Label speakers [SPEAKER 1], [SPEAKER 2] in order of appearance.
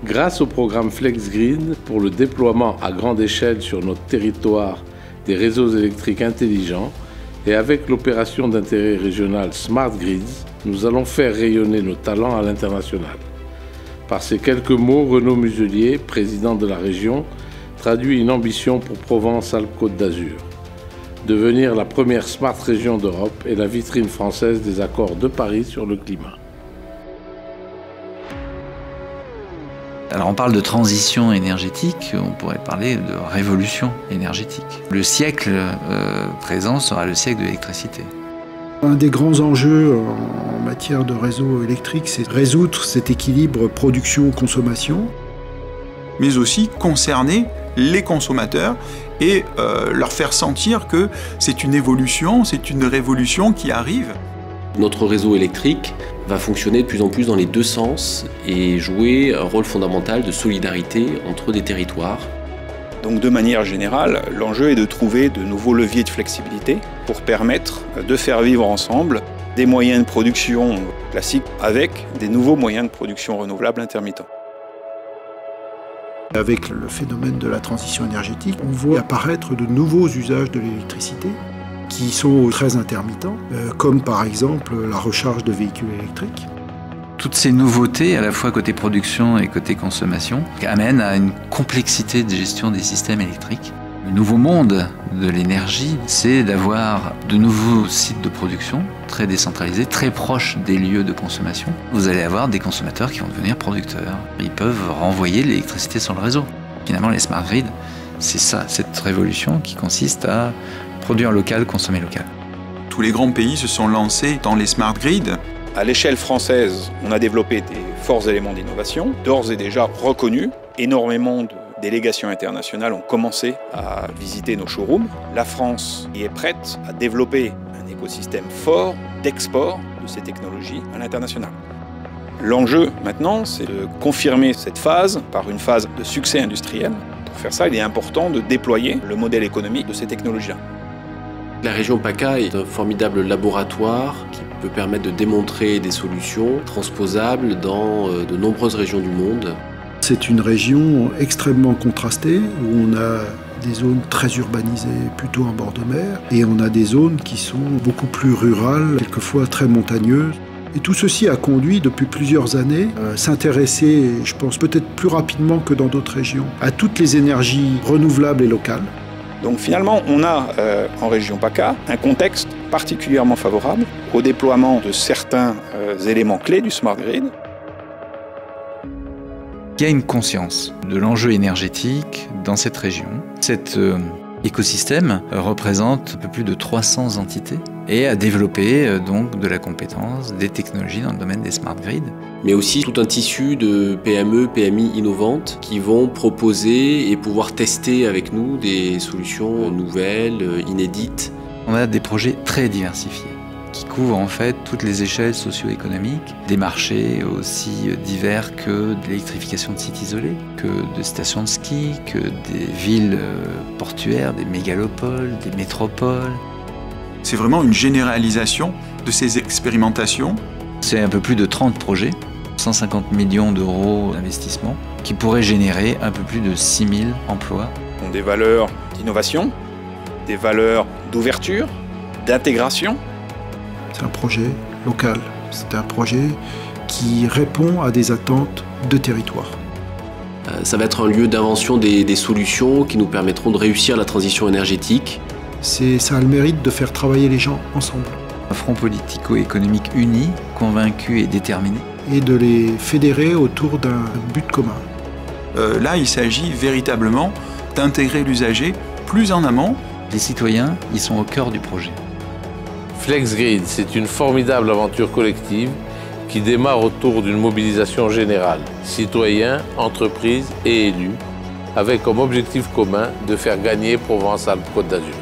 [SPEAKER 1] Grâce au programme FlexGrid pour le déploiement à grande échelle sur notre territoire des réseaux électriques intelligents et avec l'opération d'intérêt régional Smart Grids, nous allons faire rayonner nos talents à l'international. Par ces quelques mots, Renaud Muselier, président de la région, traduit une ambition pour Provence-Alpes-Côte d'Azur. Devenir la première Smart Région d'Europe et la vitrine française des accords de Paris sur le climat.
[SPEAKER 2] Alors on parle de transition énergétique, on pourrait parler de révolution énergétique. Le siècle présent sera le siècle de l'électricité.
[SPEAKER 3] Un des grands enjeux en matière de réseau électrique, c'est résoudre cet équilibre production-consommation.
[SPEAKER 4] Mais aussi concerner les consommateurs et leur faire sentir que c'est une évolution, c'est une révolution qui arrive.
[SPEAKER 5] Notre réseau électrique va fonctionner de plus en plus dans les deux sens et jouer un rôle fondamental de solidarité entre des territoires.
[SPEAKER 6] Donc de manière générale, l'enjeu est de trouver de nouveaux leviers de flexibilité pour permettre de faire vivre ensemble des moyens de production classiques avec des nouveaux moyens de production renouvelables intermittents.
[SPEAKER 3] Avec le phénomène de la transition énergétique, on voit apparaître de nouveaux usages de l'électricité qui sont très intermittents, comme par exemple la recharge de véhicules électriques.
[SPEAKER 2] Toutes ces nouveautés, à la fois côté production et côté consommation, amènent à une complexité de gestion des systèmes électriques. Le nouveau monde de l'énergie, c'est d'avoir de nouveaux sites de production très décentralisés, très proches des lieux de consommation. Vous allez avoir des consommateurs qui vont devenir producteurs. Ils peuvent renvoyer l'électricité sur le réseau. Finalement, les smart grids, c'est ça, cette révolution qui consiste à produire local, consommer local.
[SPEAKER 4] Tous les grands pays se sont lancés dans les smart grids.
[SPEAKER 6] À l'échelle française, on a développé des forts éléments d'innovation, d'ores et déjà reconnus. Énormément de délégations internationales ont commencé à visiter nos showrooms. La France y est prête à développer un écosystème fort d'export de ces technologies à l'international. L'enjeu maintenant, c'est de confirmer cette phase par une phase de succès industriel. Pour faire ça, il est important de déployer le modèle économique de ces technologies-là.
[SPEAKER 5] La région PACA est un formidable laboratoire qui peut permettre de démontrer des solutions transposables dans de nombreuses régions du monde.
[SPEAKER 3] C'est une région extrêmement contrastée où on a des zones très urbanisées, plutôt en bord de mer, et on a des zones qui sont beaucoup plus rurales, quelquefois très montagneuses. Et tout ceci a conduit depuis plusieurs années à s'intéresser, je pense peut-être plus rapidement que dans d'autres régions, à toutes les énergies renouvelables et locales.
[SPEAKER 6] Donc finalement, on a en région PACA un contexte particulièrement favorable au déploiement de certains éléments clés du Smart Grid.
[SPEAKER 2] Il y a une conscience de l'enjeu énergétique dans cette région. Cet écosystème représente un peu plus de 300 entités et a développé donc de la compétence, des technologies dans le domaine des smart grids.
[SPEAKER 5] Mais aussi tout un tissu de PME, PMI innovantes qui vont proposer et pouvoir tester avec nous des solutions nouvelles, inédites.
[SPEAKER 2] On a des projets très diversifiés qui couvrent en fait toutes les échelles socio-économiques, des marchés aussi divers que de l'électrification de sites isolés, que de stations de ski, que des villes portuaires, des mégalopoles, des métropoles.
[SPEAKER 4] C'est vraiment une généralisation de ces expérimentations.
[SPEAKER 2] C'est un peu plus de 30 projets, 150 millions d'euros d'investissement, qui pourraient générer un peu plus de 6000 emplois.
[SPEAKER 6] Des valeurs d'innovation, des valeurs d'ouverture, d'intégration.
[SPEAKER 3] C'est un projet local, c'est un projet qui répond à des attentes de territoire.
[SPEAKER 5] Ça va être un lieu d'invention des solutions qui nous permettront de réussir la transition énergétique.
[SPEAKER 3] Ça a le mérite de faire travailler les gens ensemble.
[SPEAKER 2] Un front politico-économique uni, convaincu et déterminé.
[SPEAKER 3] Et de les fédérer autour d'un but commun.
[SPEAKER 4] Là, il s'agit véritablement d'intégrer l'usager plus en amont.
[SPEAKER 2] Les citoyens, ils sont au cœur du projet.
[SPEAKER 1] FlexGrid, c'est une formidable aventure collective qui démarre autour d'une mobilisation générale, citoyens, entreprises et élus, avec comme objectif commun de faire gagner Provence-Alpes-Côte d'Azur.